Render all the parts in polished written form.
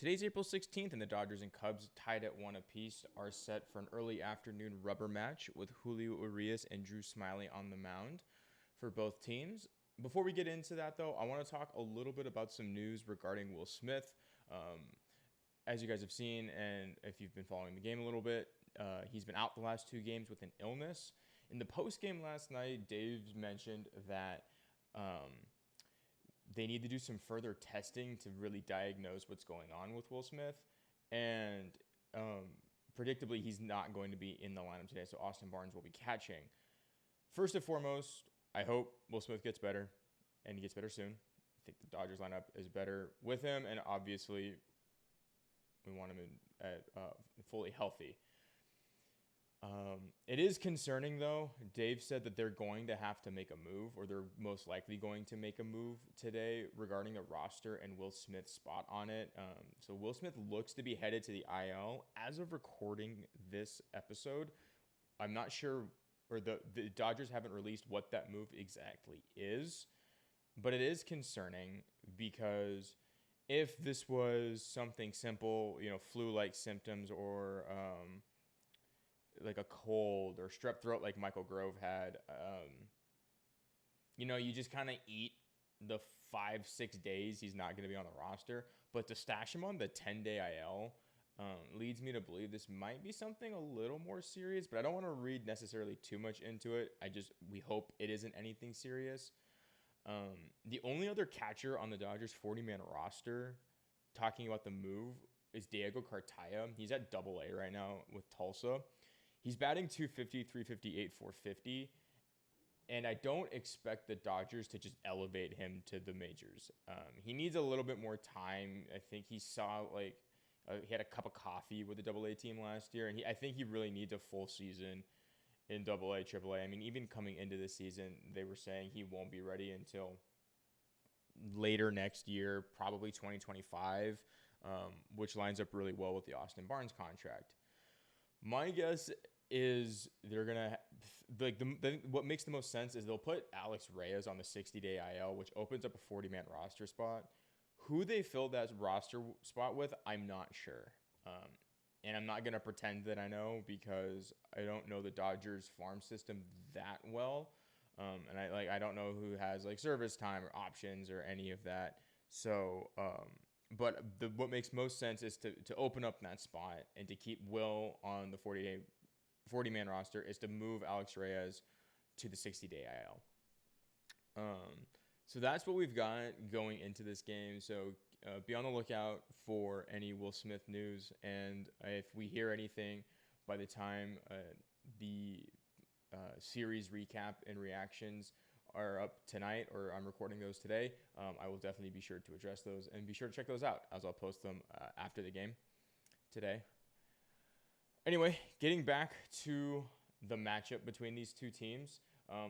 Today's April 16th, and the Dodgers and Cubs, tied at 1 apiece, are set for an early afternoon rubber match with Julio Urias and Drew Smyly on the mound for both teams. Before we get into that, though, I want to talk a little bit about some news regarding Will Smith. As you guys have seen, and if you've been following the game a little bit, he's been out the last 2 games with an illness. In the post game last night, Dave mentioned that they need to do some further testing to really diagnose what's going on with Will Smith. And predictably, he's not going to be in the lineup today, so Austin Barnes will be catching. First and foremost, I hope Will Smith gets better, and he gets better soon. I think the Dodgers lineup is better with him, and obviously we want him fully healthy. It is concerning, though. Dave said that they're going to have to make a move, or they're most likely going to make a move today regarding the roster and Will Smith's spot on it. So Will Smith looks to be headed to the IL. As of recording this episode, I'm not sure, or the Dodgers haven't released what that move exactly is, but it is concerning because if this was something simple, flu-like symptoms or like a cold or strep throat like Michael Grove had, you just kind of eat the 5-6 days he's not going to be on the roster. But to stash him on the 10-day IL leads me to believe this might be something a little more serious, but I don't want to read necessarily too much into it. We hope it isn't anything serious. The only other catcher on the Dodgers 40-man roster talking about the move is Diego Cartaya. He's at AA right now with Tulsa. He's batting 250, 358, 450, and I don't expect the Dodgers to just elevate him to the majors. He needs a little bit more time. I think he saw he had a cup of coffee with the AA team last year, and I think he really needs a full season in AA, AAA. I mean, even coming into this season, they were saying he won't be ready until later next year, probably 2025, which lines up really well with the Austin Barnes contract. My guess is they're going to, what makes the most sense is they'll put Alex Reyes on the 60-day IL, which opens up a 40-man roster spot. Who they fill that roster spot with, I'm not sure. And I'm not going to pretend that I know because I don't know the Dodgers farm system that well. And I don't know who has service time or options or any of that. So, but what makes most sense is to open up that spot and to keep Will on the 40-man roster is to move Alex Reyes to the 60-day IL. So that's what we've got going into this game. So be on the lookout for any Will Smith news. And if we hear anything by the time the series recap and reactions are up tonight, or I'm recording those today, I will definitely be sure to address those and be sure to check those out as I'll post them after the game today. Anyway, getting back to the matchup between these two teams,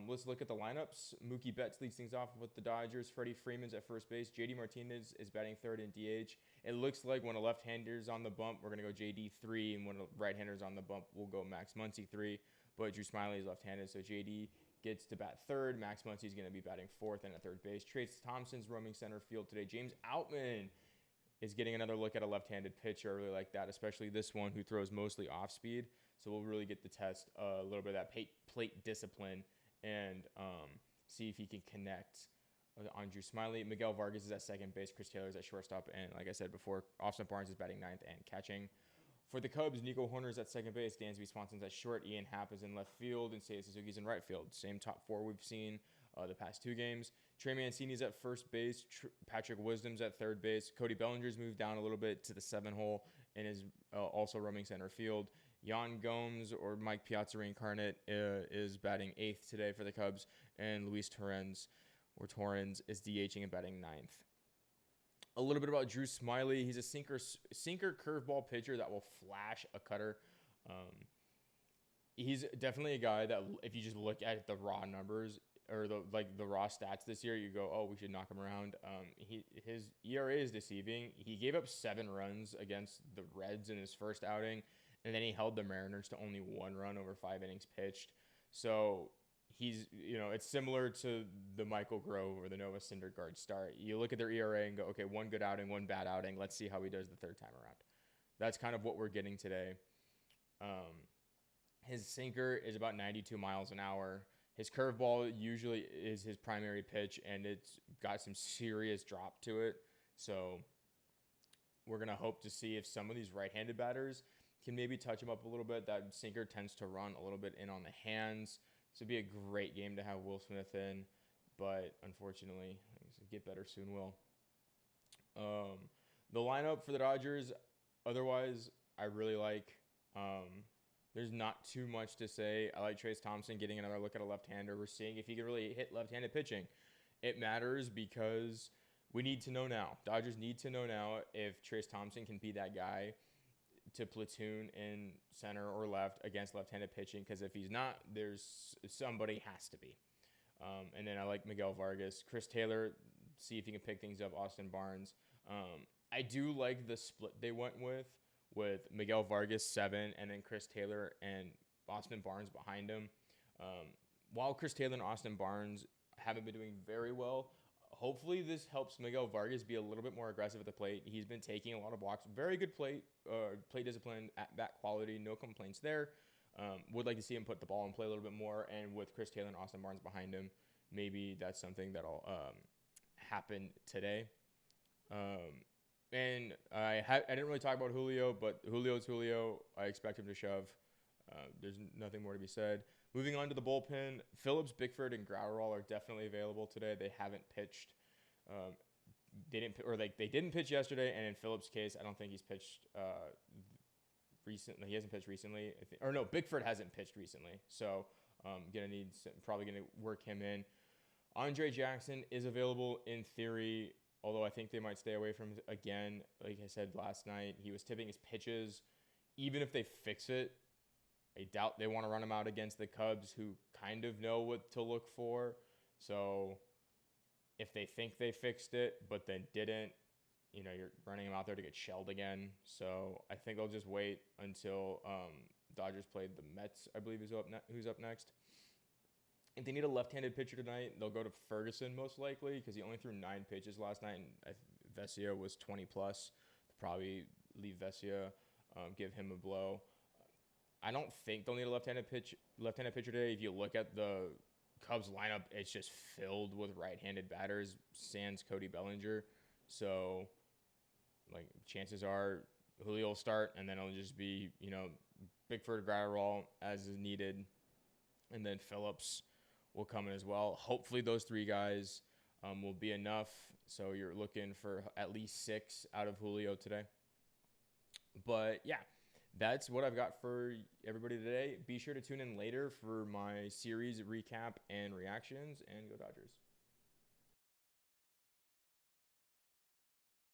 let's look at the lineups. Mookie Betts leads things off with the Dodgers. Freddie Freeman's at first base. JD Martinez is batting third in DH. It looks like when a left-hander's on the bump, we're going to go JD 3, and when a right-hander's on the bump, we'll go Max Muncy 3. But Drew Smyly is left-handed, so JD gets to bat third. Max Muncy is going to be batting fourth and at third base. Trace Thompson's roaming center field today. James Outman is getting another look at a left-handed pitcher. I really like that, especially this one who throws mostly off speed. So we'll really get to test a little bit of that plate discipline and see if he can connect on Drew Smyly. Miguel Vargas is at second base. Chris Taylor is at shortstop. And like I said before, Austin Barnes is batting ninth and catching. For the Cubs, Nico Hoerner's at second base, Dansby Swanson's at short, Ian Happ is in left field, and Seiya Suzuki's in right field. Same top four we've seen the past 2 games. Trey Mancini's at first base, Patrick Wisdom's at third base. Cody Bellinger's moved down a little bit to the 7 hole and is also roaming center field. Yan Gomes, or Mike Piazza reincarnate, is batting 8th today for the Cubs, and Luis Torrens is DHing and batting 9th. A little bit about Drew Smyly. He's a sinker curveball pitcher that will flash a cutter. He's definitely a guy that if you just look at the raw numbers or the raw stats this year, you go, oh, we should knock him around. His ERA is deceiving. He gave up 7 runs against the Reds in his first outing, and then he held the Mariners to only 1 run over 5 innings pitched. So it's similar to the Michael Grove or the Noah Syndergaard start. You look at their ERA and go, okay, one good outing, one bad outing. Let's see how he does the third time around. That's kind of what we're getting today. His sinker is about 92 miles an hour. His curveball usually is his primary pitch, and it's got some serious drop to it. So we're going to hope to see if some of these right-handed batters can maybe touch him up a little bit. That sinker tends to run a little bit in on the hands. So it'd be a great game to have Will Smith in. But unfortunately, get better soon, Will. The lineup for the Dodgers, otherwise, I really like. There's not too much to say. I like Trayce Thompson getting another look at a left-hander. We're seeing if he can really hit left-handed pitching. It matters because we need to know now. Dodgers need to know now if Trayce Thompson can be that guy to platoon in center or left against left-handed pitching, because if he's not, there's somebody has to be. And then I like Miguel Vargas. Chris Taylor, see if he can pick things up. Austin Barnes. I do like the split they went with Miguel Vargas 7 and then Chris Taylor and Austin Barnes behind him. While Chris Taylor and Austin Barnes haven't been doing very well, hopefully this helps Miguel Vargas be a little bit more aggressive at the plate. He's been taking a lot of walks. Very good plate discipline, at bat quality. No complaints there. Would like to see him put the ball in play a little bit more. And with Chris Taylor and Austin Barnes behind him, maybe that's something that'll happen today. And I didn't really talk about Julio, but Julio's Julio. I expect him to shove. There's nothing more to be said. Moving on to the bullpen, Phillips, Bickford, and Gratterall are definitely available today. They haven't pitched. They didn't pitch yesterday, and in Phillips' case, I don't think he's pitched recently. He hasn't pitched recently. Bickford hasn't pitched recently, so probably gonna work him in. Andre Jackson is available in theory, although I think they might stay away from him again. Like I said last night, he was tipping his pitches. Even if they fix it, I doubt they want to run him out against the Cubs, who kind of know what to look for. So if they think they fixed it, but then didn't, you're running him out there to get shelled again. So I think they'll just wait until Dodgers play the Mets, I believe, who's up next. If they need a left-handed pitcher tonight, they'll go to Ferguson most likely, because he only threw 9 pitches last night, and Vesia was 20+. They'll probably leave Vesia, give him a blow. I don't think they'll need a left-handed pitcher today. If you look at the Cubs lineup, it's just filled with right-handed batters, sans Cody Bellinger. So, chances are Julio will start, and then it'll just be, Bickford, Gratterall as is needed, and then Phillips will come in as well. Hopefully those 3 guys will be enough. So you're looking for at least 6 out of Julio today. But yeah, that's what I've got for everybody today. Be sure to tune in later for my series recap and reactions, and go Dodgers.